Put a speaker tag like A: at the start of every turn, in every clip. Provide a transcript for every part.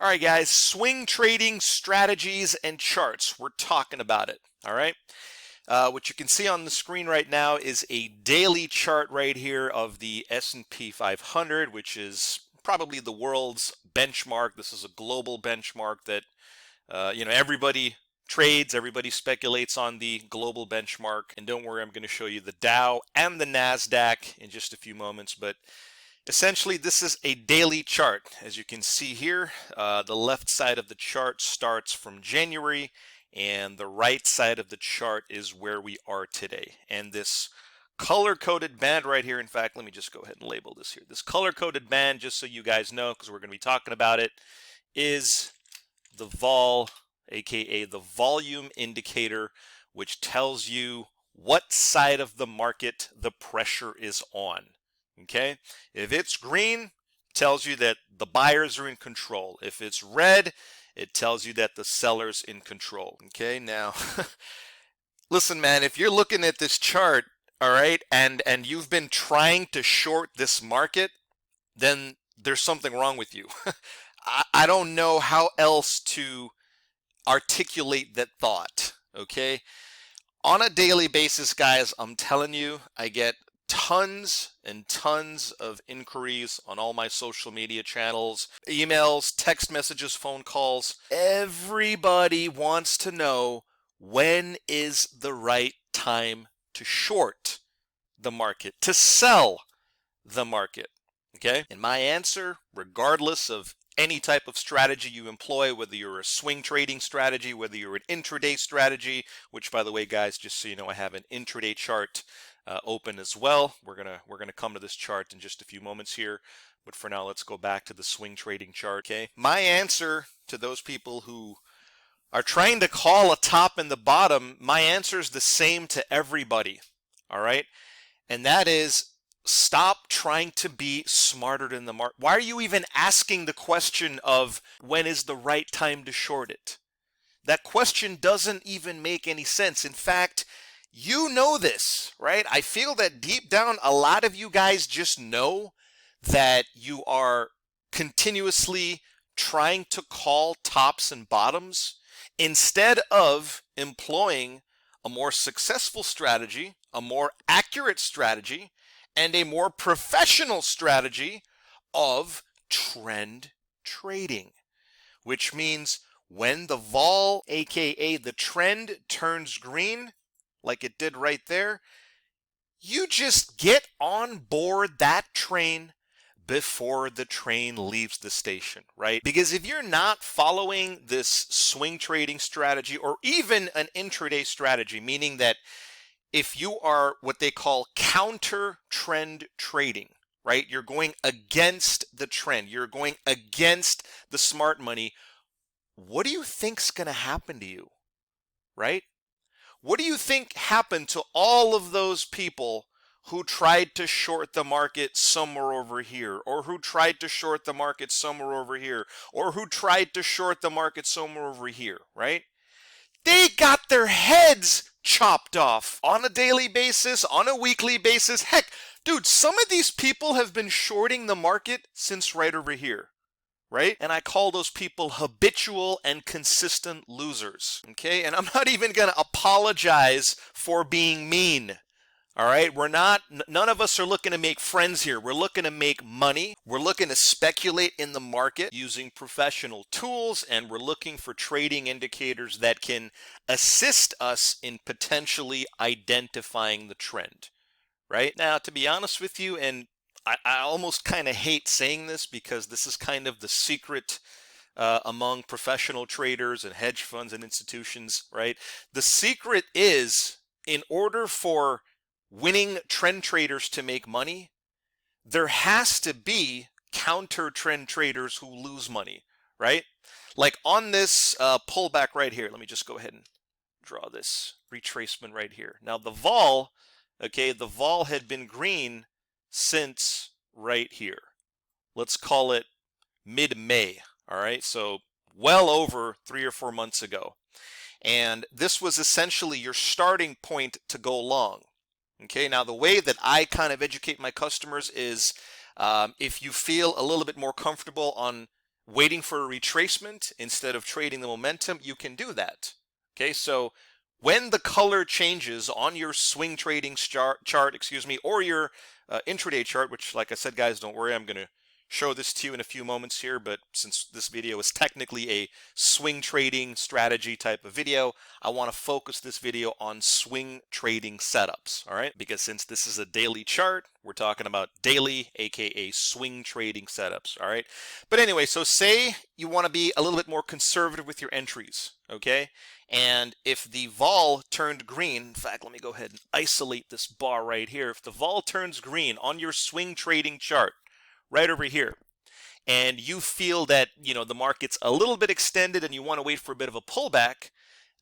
A: All right, guys, swing trading strategies and charts. We're talking about it, all right? What you can see on the screen right now is a daily chart right here of the S&P 500, which is probably the world's benchmark. This is a global benchmark that, everybody trades, everybody speculates on the global benchmark. And don't worry, I'm going to show you the Dow and the NASDAQ in just a few moments, but essentially, this is a daily chart. As you can see here, the left side of the chart starts from January, and the right side of the chart is where we are today. And this color-coded band right here, in fact, let me just go ahead and label this here. This color-coded band, just so you guys know, because we're going to be talking about it, is the vol, aka the volume indicator, which tells you what side of the market the pressure is on. Okay, if it's green, it tells you that the buyers are in control. If it's red, it tells you that the seller's in control. Okay, now listen, man, if you're looking at this chart, all right, and you've been trying to short this market, then there's something wrong with you. I don't know how else to articulate that thought. Okay, on a daily basis, guys, I'm telling you, I get tons and tons of inquiries on all my social media channels, emails, text messages, phone calls. Everybody wants to know, when is the right time to short the market, to sell the market? Okay? And my answer, regardless of any type of strategy you employ, whether you're a swing trading strategy, whether you're an intraday strategy, which, by the way, guys, just so you know, I have an intraday chart open as well. We're gonna come to this chart in just a few moments here, but for now, let's go back to the swing trading chart. Okay, my answer to those people who are trying to call a top and the bottom, my answer is the same to everybody. All right, and that is, stop trying to be smarter than the market. Why are you even asking the question of when is the right time to short it? That question doesn't even make any sense. In fact, you know this, right? I feel that deep down, a lot of you guys just know that you are continuously trying to call tops and bottoms instead of employing a more successful strategy, a more accurate strategy, and a more professional strategy of trend trading, which means when the vol, aka the trend, turns green, like it did right there, you just get on board that train before the train leaves the station, right? Because if you're not following this swing trading strategy, or even an intraday strategy, meaning that if you are what they call counter trend trading, right? You're going against the trend. You're going against the smart money. What do you think's going to happen to you, right? What do you think happened to all of those people who tried to short the market somewhere over here, or who tried to short the market somewhere over here, or who tried to short the market somewhere over here, right? They got their heads chopped off on a daily basis, on a weekly basis. Heck, dude, some of these people have been shorting the market since right over here, right? And I call those people habitual and consistent losers, okay? And I'm not even going to apologize for being mean. All right, none of us are looking to make friends here. We're looking to make money. We're looking to speculate in the market using professional tools, and we're looking for trading indicators that can assist us in potentially identifying the trend, right? Now, to be honest with you, and I almost kind of hate saying this because this is kind of the secret among professional traders and hedge funds and institutions, right? The secret is, in order for winning trend traders to make money, there has to be counter trend traders who lose money, right? Like on this pullback right here, let me just go ahead and draw this retracement right here. Now the vol, okay, the vol had been green since right here. Let's call it mid-May, all right? So well over 3 or 4 months ago. And this was essentially your starting point to go long. Okay, now the way that I kind of educate my customers is if you feel a little bit more comfortable on waiting for a retracement instead of trading the momentum, you can do that. Okay, so when the color changes on your swing trading chart, or your intraday chart, which, like I said, guys, don't worry, I'm going to show this to you in a few moments here, but since this video is technically a swing trading strategy type of video, I want to focus this video on swing trading setups, all right? Because since this is a daily chart, we're talking about daily, aka swing trading setups, all right? But anyway, so say you want to be a little bit more conservative with your entries, okay? And if the vol turned green, in fact, let me go ahead and isolate this bar right here. If the vol turns green on your swing trading chart, right over here, and you feel that, you know, the market's a little bit extended and you want to wait for a bit of a pullback,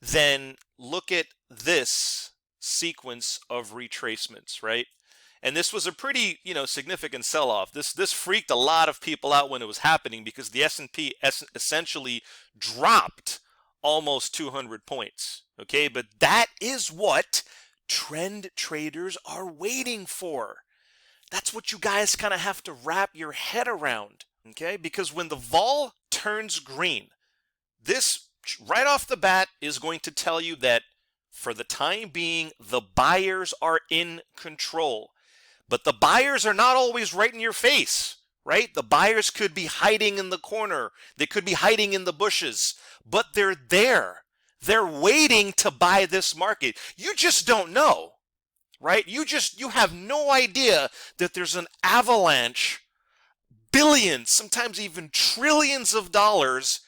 A: then look at this sequence of retracements, right? And this was a pretty, you know, significant sell-off. This freaked a lot of people out when it was happening, because the S&P essentially dropped almost 200 points, okay? But that is what trend traders are waiting for. That's what you guys kind of have to wrap your head around, okay? Because when the vol turns green, this right off the bat is going to tell you that for the time being, the buyers are in control. But the buyers are not always right in your face, right? The buyers could be hiding in the corner. They could be hiding in the bushes, but they're there. They're waiting to buy this market. You just don't know. Right? You have no idea that there's an avalanche, billions, sometimes even trillions of dollars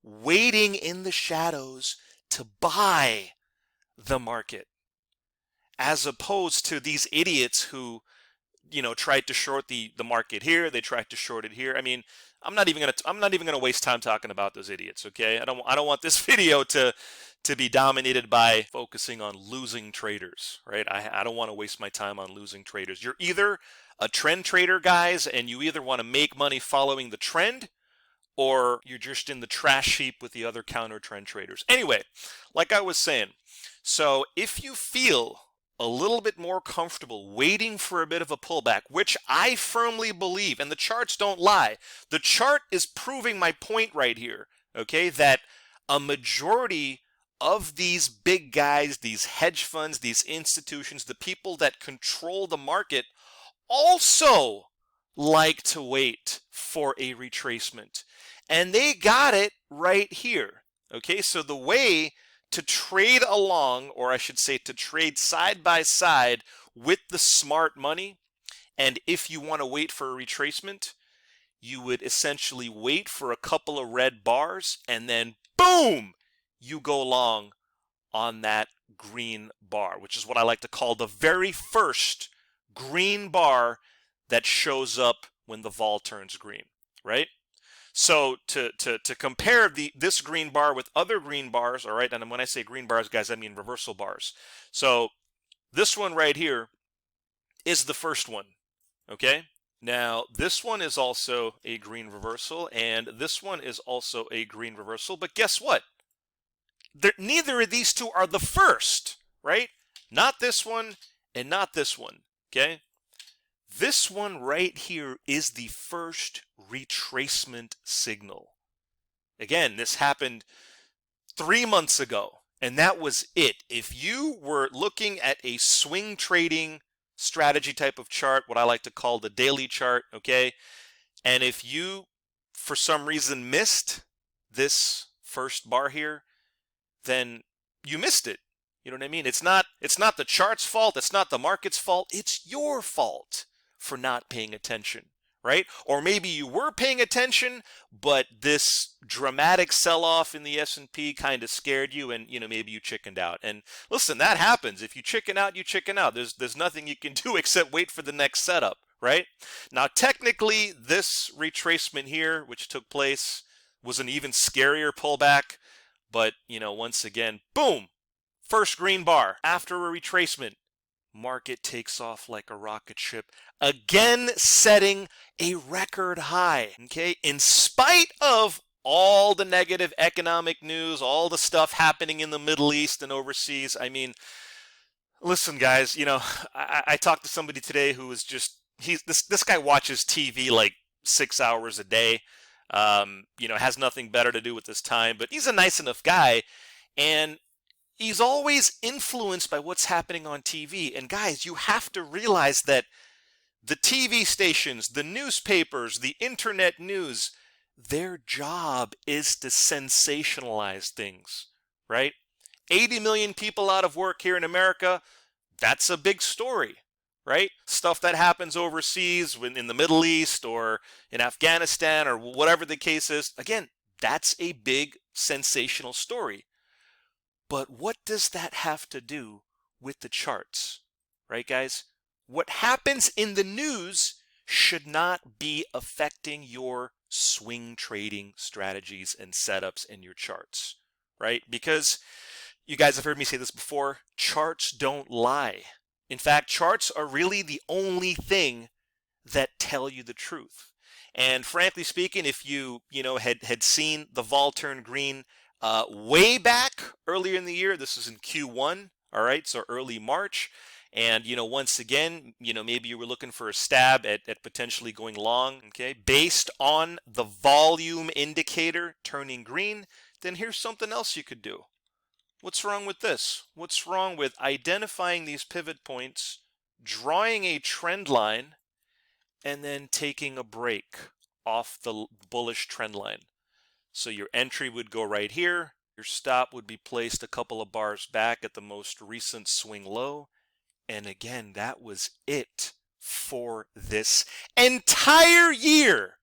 A: waiting in the shadows to buy the market, as opposed to these idiots who, you know, tried to short the market here, they tried to short it here. I mean, I'm not even gonna waste time talking about those idiots, okay? I don't want this video to be dominated by focusing on losing traders, right? I don't want to waste my time on losing traders. You're either a trend trader, guys, and you either want to make money following the trend, or you're just in the trash heap with the other counter trend traders. Anyway, like I was saying, so if you feel a little bit more comfortable waiting for a bit of a pullback, which I firmly believe, and the charts don't lie, the chart is proving my point right here, okay, that a majority of these big guys, these hedge funds, these institutions, the people that control the market, also like to wait for a retracement. And they got it right here. Okay, so the way to trade along, or I should say to trade side by side with the smart money, and if you want to wait for a retracement, you would essentially wait for a couple of red bars, and then boom, you go long on that green bar, which is what I like to call the very first green bar that shows up when the vol turns green, right? So to compare this green bar with other green bars, all right, and when I say green bars, guys, I mean reversal bars. So this one right here is the first one, okay? Now, this one is also a green reversal, and this one is also a green reversal, but guess what? Neither of these two are the first, right? Not this one and not this one, okay? This one right here is the first retracement signal. Again, this happened 3 months ago, and that was it. If you were looking at a swing trading strategy type of chart, what I like to call the daily chart, okay, and if you, for some reason, missed this first bar here, then you missed it. You know what I mean? It's not the chart's fault. It's not the market's fault. It's your fault for not paying attention, right? Or maybe you were paying attention, but this dramatic sell-off in the S&P kind of scared you, and you know, maybe you chickened out. And listen, that happens. If you chicken out, you chicken out. There's nothing you can do except wait for the next setup, right? Now, technically, this retracement here, which took place, was an even scarier pullback. But, you know, once again, boom, first green bar after a retracement. Market takes off like a rocket ship, again setting a record high, okay? In spite of all the negative economic news, all the stuff happening in the Middle East and overseas. I mean, listen, guys, you know, I talked to somebody today who was just, this guy watches TV like 6 hours a day. Has nothing better to do with his time, but he's a nice enough guy, and he's always influenced by what's happening on TV. And guys, you have to realize that the TV stations, the newspapers, the internet news, their job is to sensationalize things, right? 80 million people out of work here in America, that's a big story, right? Stuff that happens overseas, in the Middle East or in Afghanistan or whatever the case is, again, that's a big sensational story. But what does that have to do with the charts, right, guys? What happens in the news should not be affecting your swing trading strategies and setups in your charts, right? Because you guys have heard me say this before, charts don't lie. In fact, charts are really the only thing that tell you the truth. And frankly speaking, if you had seen the vol turn green way back earlier in the year, this is in Q1, all right, so early March. And, once again, maybe you were looking for a stab at potentially going long, okay, based on the volume indicator turning green, then here's something else you could do. What's wrong with this? What's wrong with identifying these pivot points, drawing a trend line, and then taking a break off the bullish trend line? So your entry would go right here. Your stop would be placed a couple of bars back at the most recent swing low. And again, that was it for this entire year.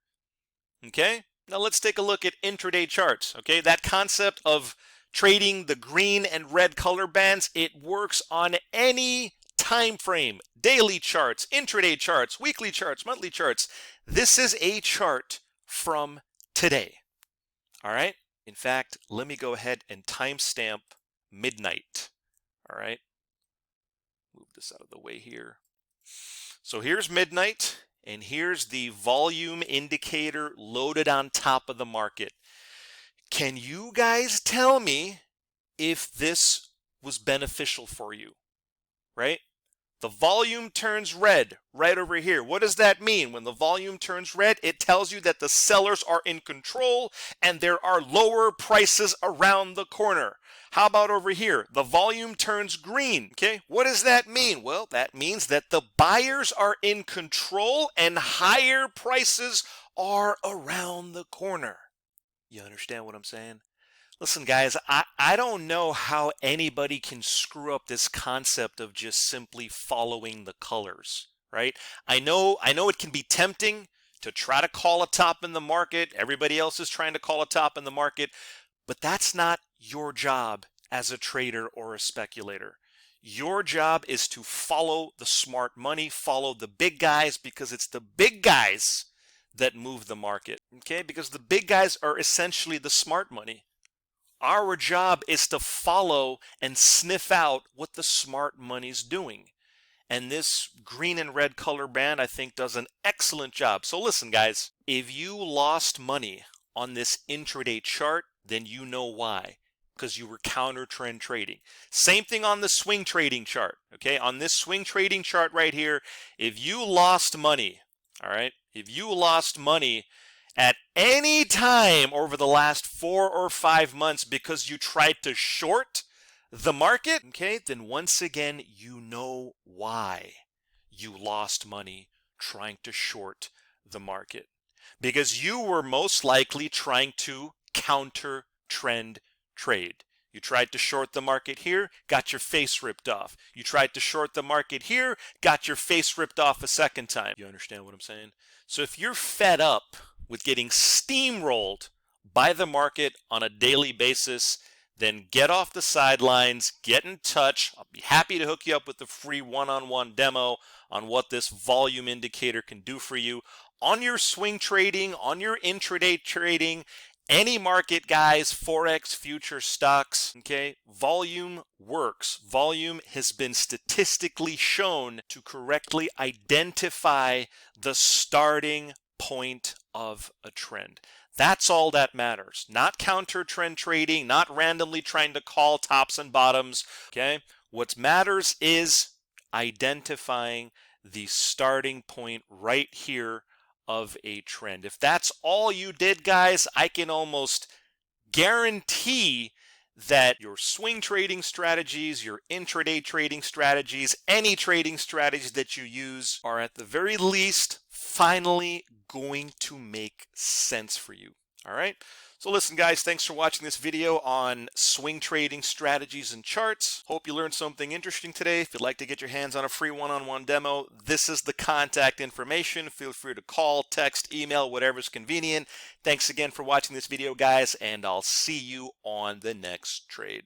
A: Okay? Now let's take a look at intraday charts. Okay? That concept of trading the green and red color bands, it works on any time frame. Daily charts, intraday charts, weekly charts, monthly charts. This is a chart from today. All right? In fact, let me go ahead and timestamp midnight. All right? Move this out of the way here. So here's midnight, and here's the volume indicator loaded on top of the market. Can you guys tell me if this was beneficial for you, right? The volume turns red right over here. What does that mean? When the volume turns red, it tells you that the sellers are in control and there are lower prices around the corner. How about over here? The volume turns green. Okay, what does that mean? Well, that means that the buyers are in control and higher prices are around the corner. You understand what I'm saying? Listen, guys, I don't know how anybody can screw up this concept of just simply following the colors, right? I know it can be tempting to try to call a top in the market. Everybody else is trying to call a top in the market, but that's not your job as a trader or a speculator. Your job is to follow the smart money, follow the big guys, because it's the big guys that move the market, okay? Because the big guys are essentially the smart money. Our job is to follow and sniff out what the smart money's doing. And this green and red color band, I think, does an excellent job. So listen, guys, if you lost money on this intraday chart, then you know why. Because you were counter trend trading. Same thing on the swing trading chart, okay? On this swing trading chart right here, if you lost money, all right, if you lost money at any time over the last 4 or 5 months because you tried to short the market, okay, then once again, you know why you lost money trying to short the market. Because you were most likely trying to counter trend trade. You tried to short the market here, got your face ripped off. You tried to short the market here, got your face ripped off a second time. You understand what I'm saying? So if you're fed up with getting steamrolled by the market on a daily basis, then get off the sidelines, get in touch. I'll be happy to hook you up with the free one-on-one demo on what this volume indicator can do for you on your swing trading, on your intraday trading, any market, guys, Forex, future stocks, okay? Volume works. Volume has been statistically shown to correctly identify the starting point of a trend. That's all that matters. Not counter trend trading, not randomly trying to call tops and bottoms, okay? What matters is identifying the starting point right here of a trend. If that's all you did, guys, I can almost guarantee that your swing trading strategies, your intraday trading strategies, any trading strategies that you use are at the very least finally going to make sense for you. All right. So listen, guys, thanks for watching this video on swing trading strategies and charts. Hope you learned something interesting today. If you'd like to get your hands on a free one-on-one demo, this is the contact information. Feel free to call, text, email, whatever's convenient. Thanks again for watching this video, guys, and I'll see you on the next trade.